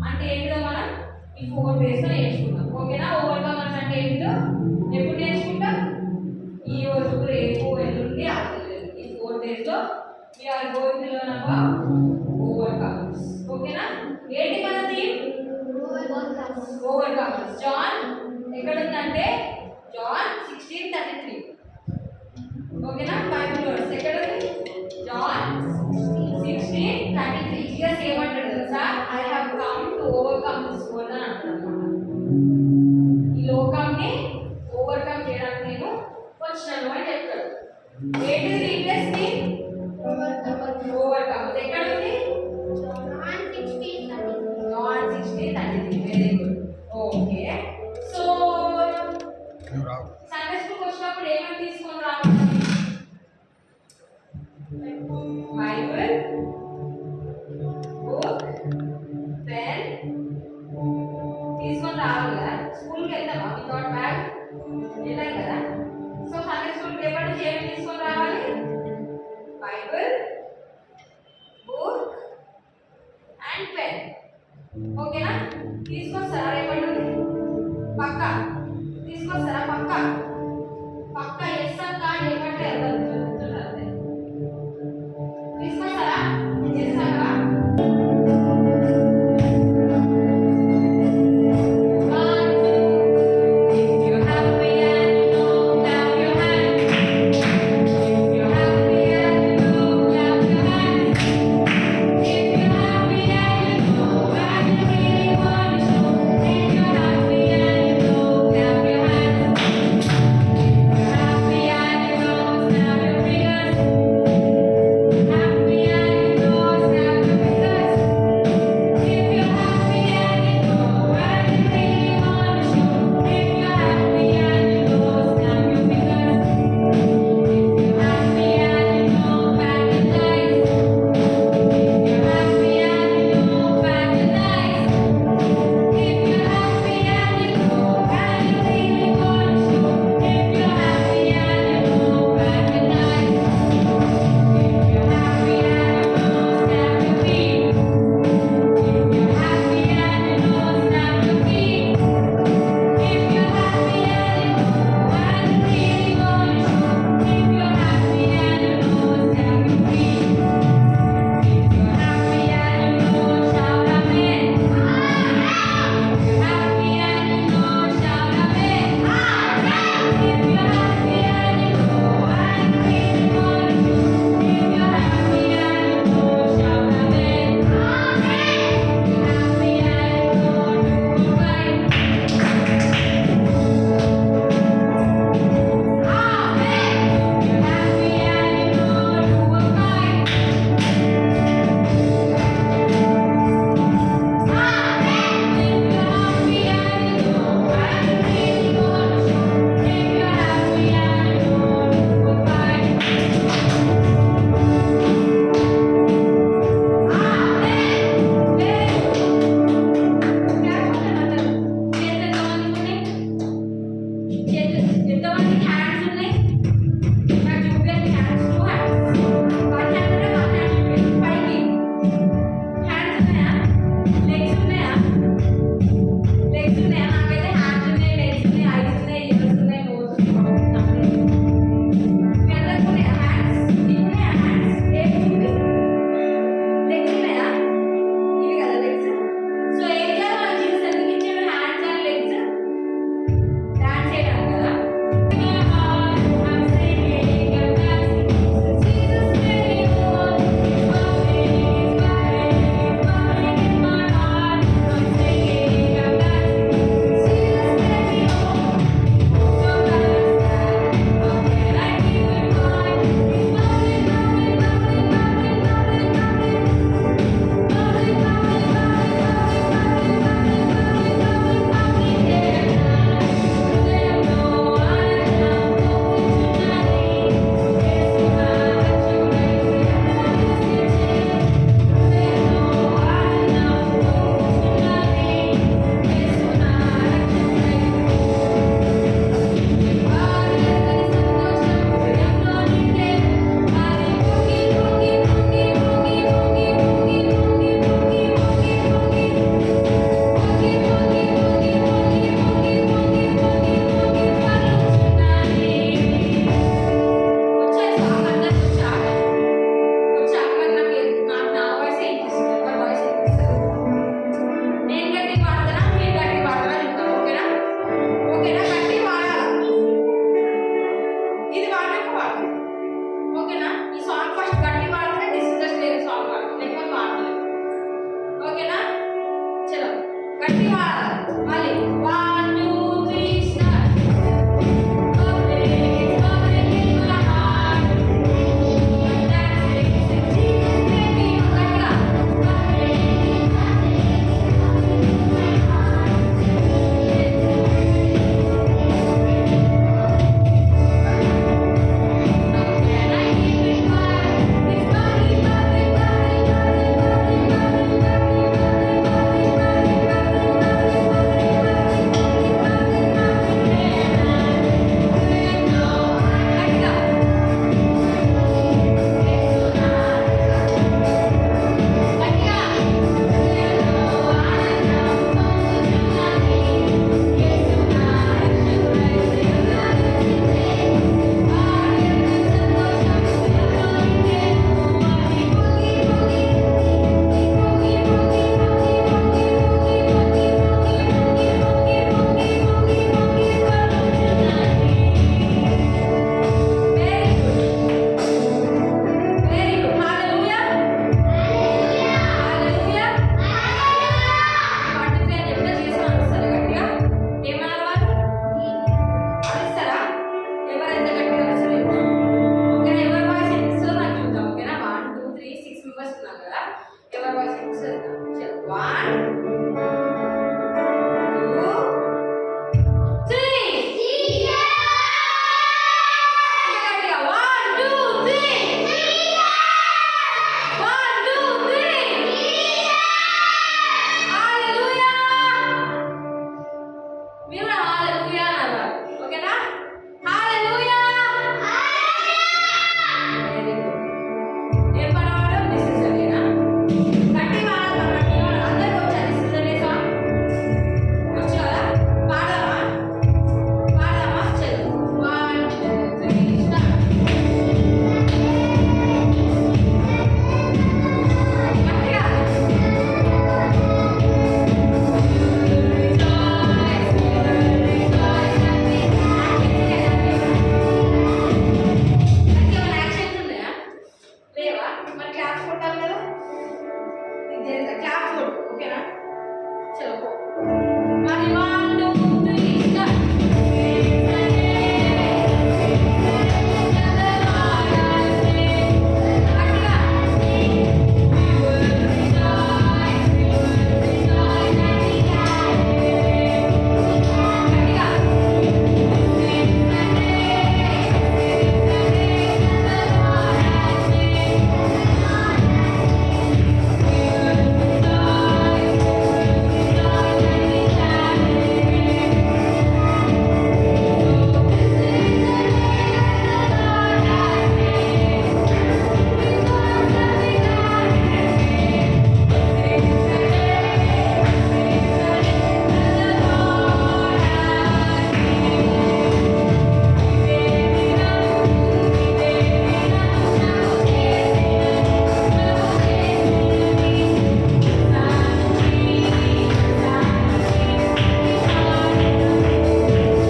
అంటే ఏంటో మనం ఈ 4 డేస్ లో నేర్చుకుందాం. ఓకేనా? ఓవర్కమర్స్ అంటే ఏంటో ఎప్పుడు నేర్చుకుంటాం? ఈ రోజు, రేపు, ఎల్లుండి, ఆఫ్టర్నూన్ ఈ 4 డేస్ లో we are going to learn about overcomers. ఓకేనా? ఏంటి మన థీమ్? ఓవర్కమర్స్. జాన్ ఎక్కడ ఉందంటే జాన్ 16:33. ఓకేనా? బైబిల్ వర్స్ ఎక్కడ ఉంది? జాన్ 16:33. జీసస్ ఏమంటాడు తెలుసా? I have come to overcome this world అని అంటాడు. ఈ లోకాన్ని ఓవర్కమ్ చేయడానికి నేను వచ్చాను అని చెప్తాడు. ఏంటి రీప్లేస్ ని? ఓవర్కమ్. ఎక్కడ ఉంది? John 16:33. Very good. Okay. So Sunday school వచ్చినప్పుడు ఏమేమి తీసుకొని రావాలి? బైబిల్, బుక్, పెన్ తీసుకొని రావాలి కదా. స్కూల్కి వెళ్తామా వితౌట్ బ్యాగ్? వెళ్ళాలి కదా. సో సండే స్కూల్కి ఎప్పటి నుంచి ఏమేమి తీసుకొని రావాలి? Bible, book and pen. ఓకేనా? తీసుకొస్తారా రేపటి నుండి? పక్క తీసుకొస్తారా? పక్క పక్క ఎస్ఆర్ కార్డ్ ఏమంటే చెప్తున్నారు. తీసుకొస్తారా? చేస్తారా? మళ్ళీ 1 2 3 start. Bubbling, bubbling in my heart. I'm dancing with Jesus, baby. గట్టిగా. Bubbling, bubbling, bubbling in my heart. How can I keep it quiet? It's bubbling, bubbling, bubbling, bubbling,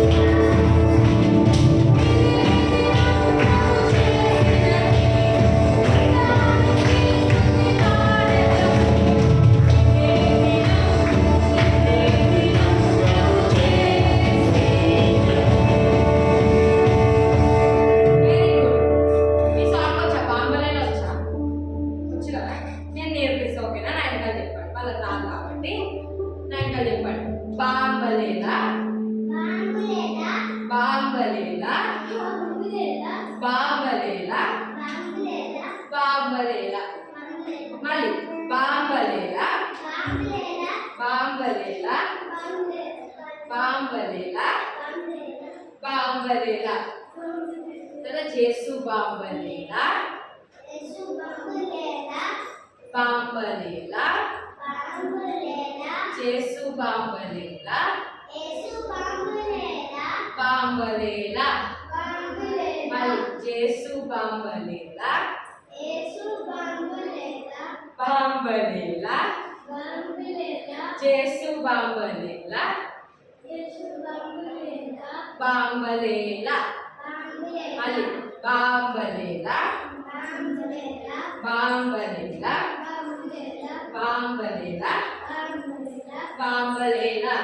bubbling, bubbling, bubbling, bubbling, bubbling, బాంబలేలా బాంబలేలా బాంబలేలా మళ్ళీ బాంబలేలా బాంబలేలా బాంబలేలా బాంబలేలా కదా చేసు బాంబలేలా బాంబలేలా చేసు బాంబలేలా బాంబలేలా మళ్ళీ చేసు బాంబలేలా బాంబలేలా చేసు బాంబలేలా బాంబలేలా మళ్ళీ బాంబలేలా బాంబలేలా బాంబలేలా బాంబలేలా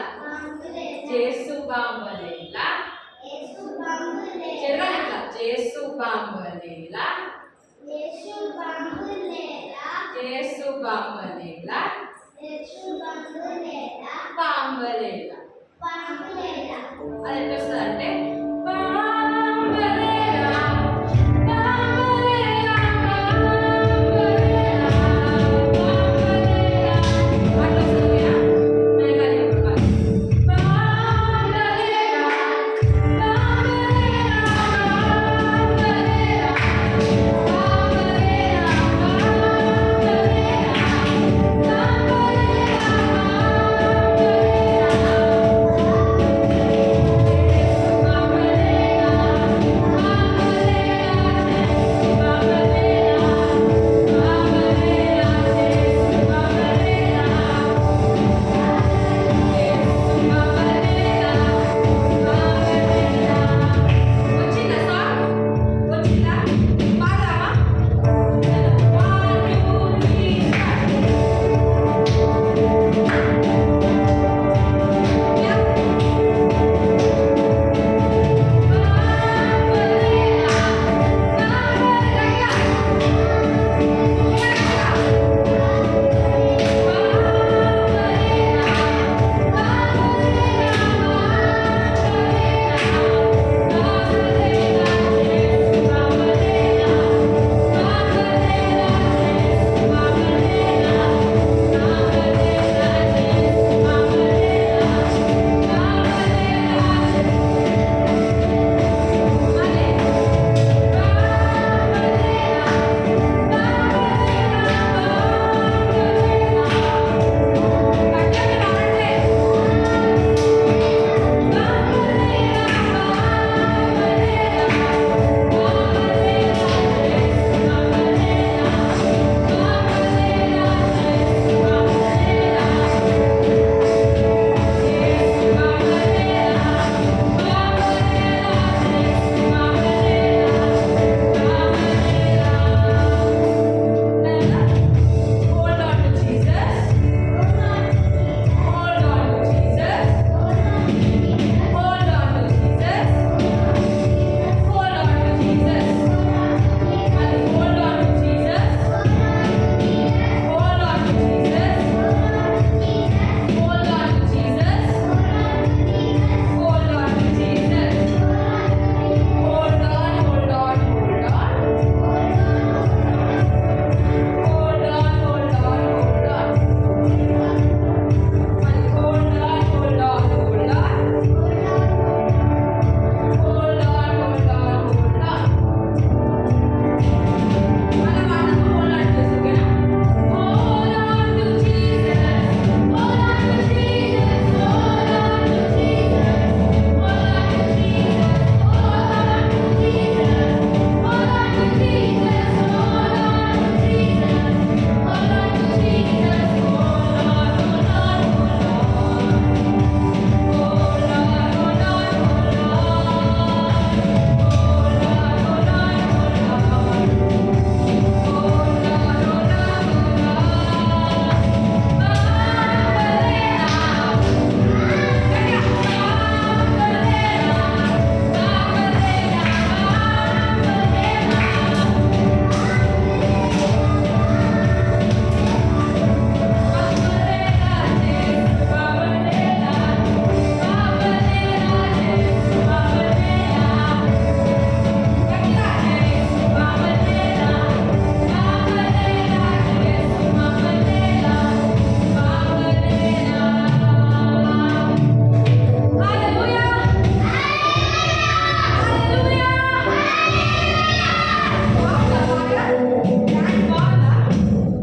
చేసు బాంబలేలా చెరగాలి ఇట్లా చేసు బాంబలేలా చేసు బాంబలేలా బాంబలేలా అది ఎట్లా వస్తుంది అంటే బాంబలేలా బాంబలేలా బాంబలేలా బాంబలేలా అట్లా వస్తుంది కదా నేను కానీ చెప్పాలి బాంబలేలా బాంబలేలా బాంబలేలా వచ్చిందా సార్ వచ్చిందా పాడదామా 1 2 3 start Hold on to Jesus. Hold on to Jesus. Hold on to Jesus. Hold on to Jesus. Mali, hold on to Jesus. Hold on to Jesus. Hold on to Jesus. Hold on to Jesus. Hold on, hold on, hold on. Hold on, hold on, hold on. Mali, hold on, hold on, hold on. Hold on, hold on, hold on. మన మాటకు hold on చేసి ఓకేనా? Hold on to Jesus. Hold on to Jesus. Hold on to Jesus. Hold on to Jesus. Hold on to Jesus. Hold on to Jesus. Hold on to Jesus. Hold on to Jesus. Hold on, hold on, hold on. Hold on, hold on, hold on.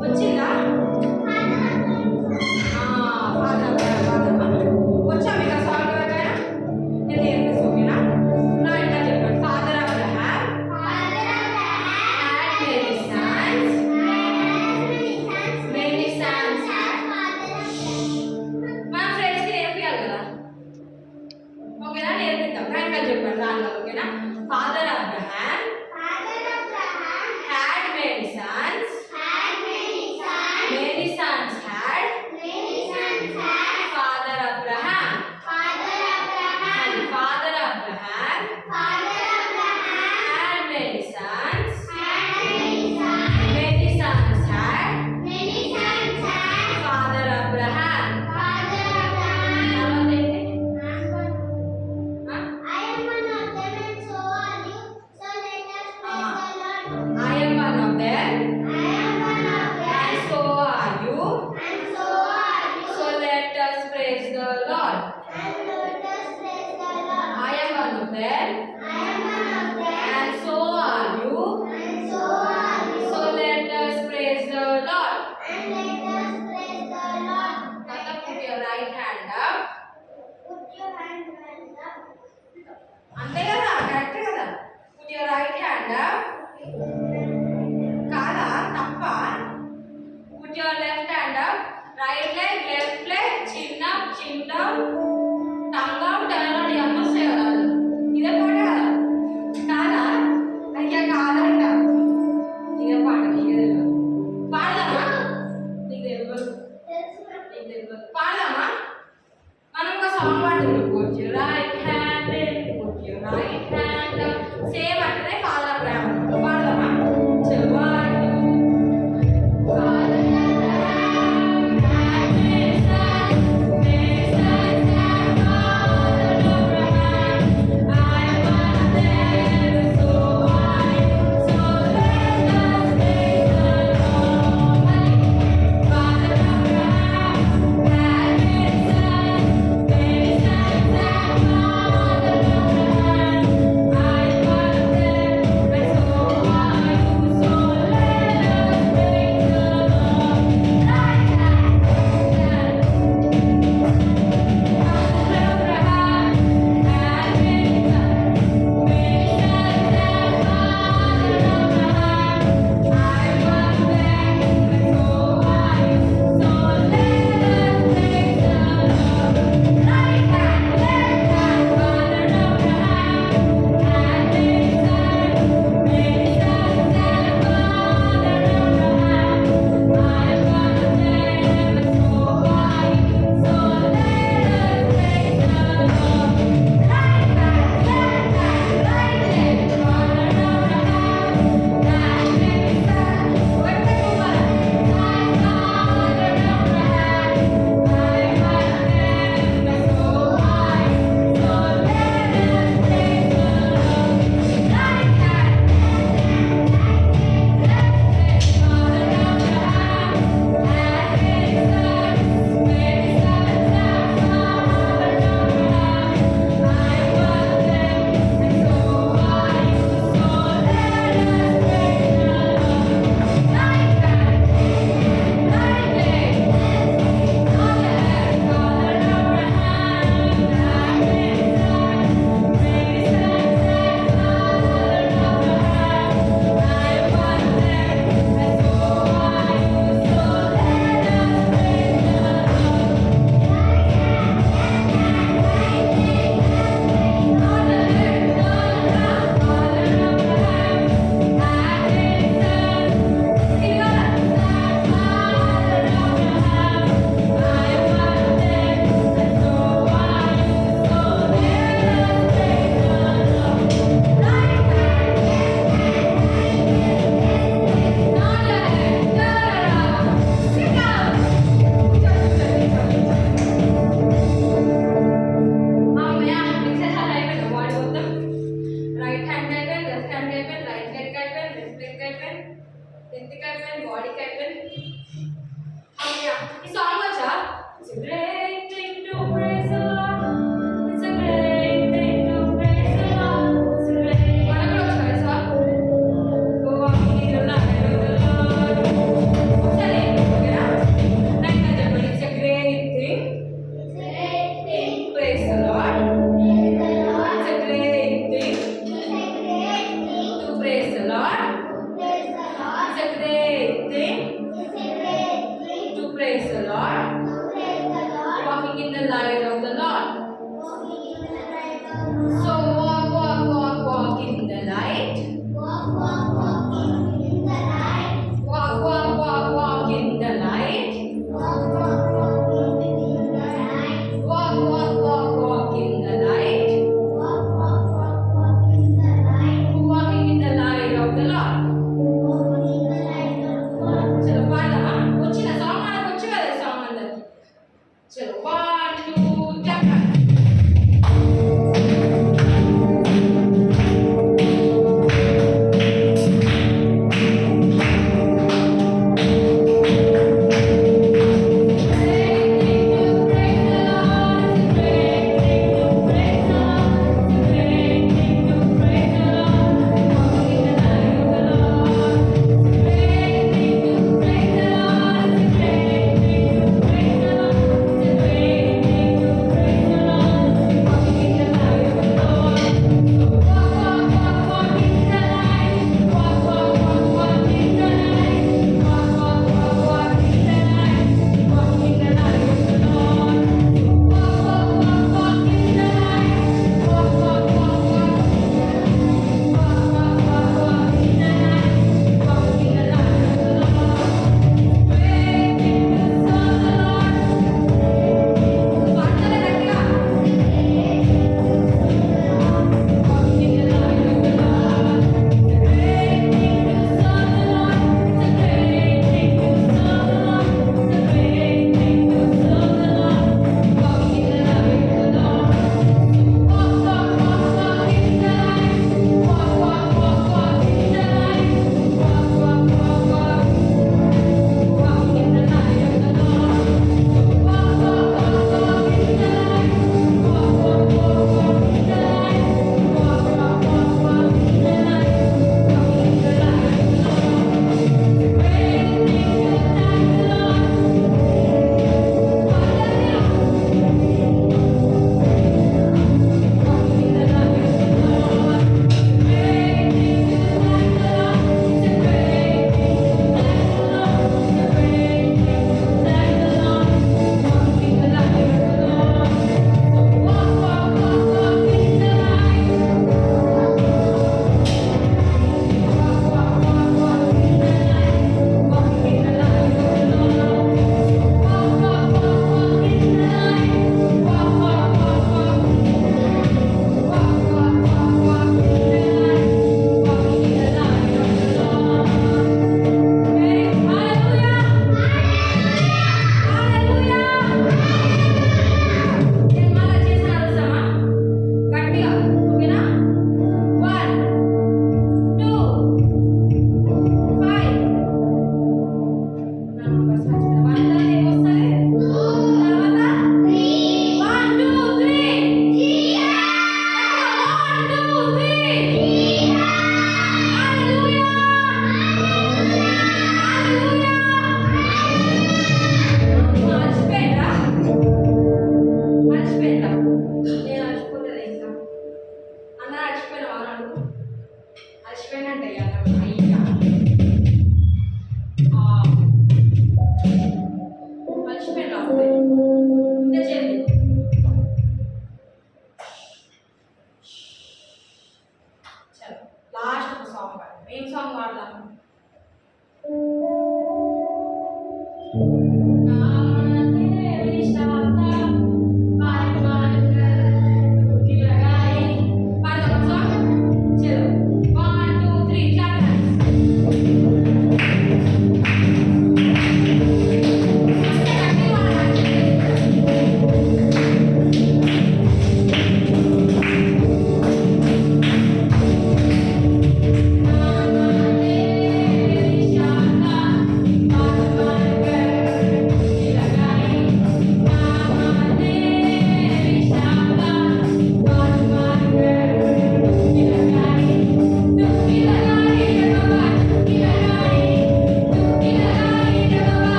వచ్చిందా వచ్చా మీకు ఆ song ఎవరికైనా నేను నేర్పిస్తా ఓకేనా నా ఇంకా చెప్పండి father Abraham had many sons మన ఫ్రెండ్స్కి నేర్పియాలి కదా ఓకేనా నేర్పిద్దాం నా ఇంకా చెప్పండి రాను ఓకేనా father Abraham had many sons had them. And so are you. So let us praise the Lord. Now put your right hand up. అంతే కదా కరెక్ట్ కదా put your right hand up కాదా తప్ప put your left hand up right leg left leg chin up chin down tongue out turn around ఇవన్నీ వస్తాయి కదా ఇదే పాట కదా కాదా అయ్యా కాదంట ఇదే పాట నీకు తెలియదు పాడదామా నీకు తెలియదు పాడదామా మనం ఒక సాంగ్ పాడుతున్నాం కూర్చో రైట్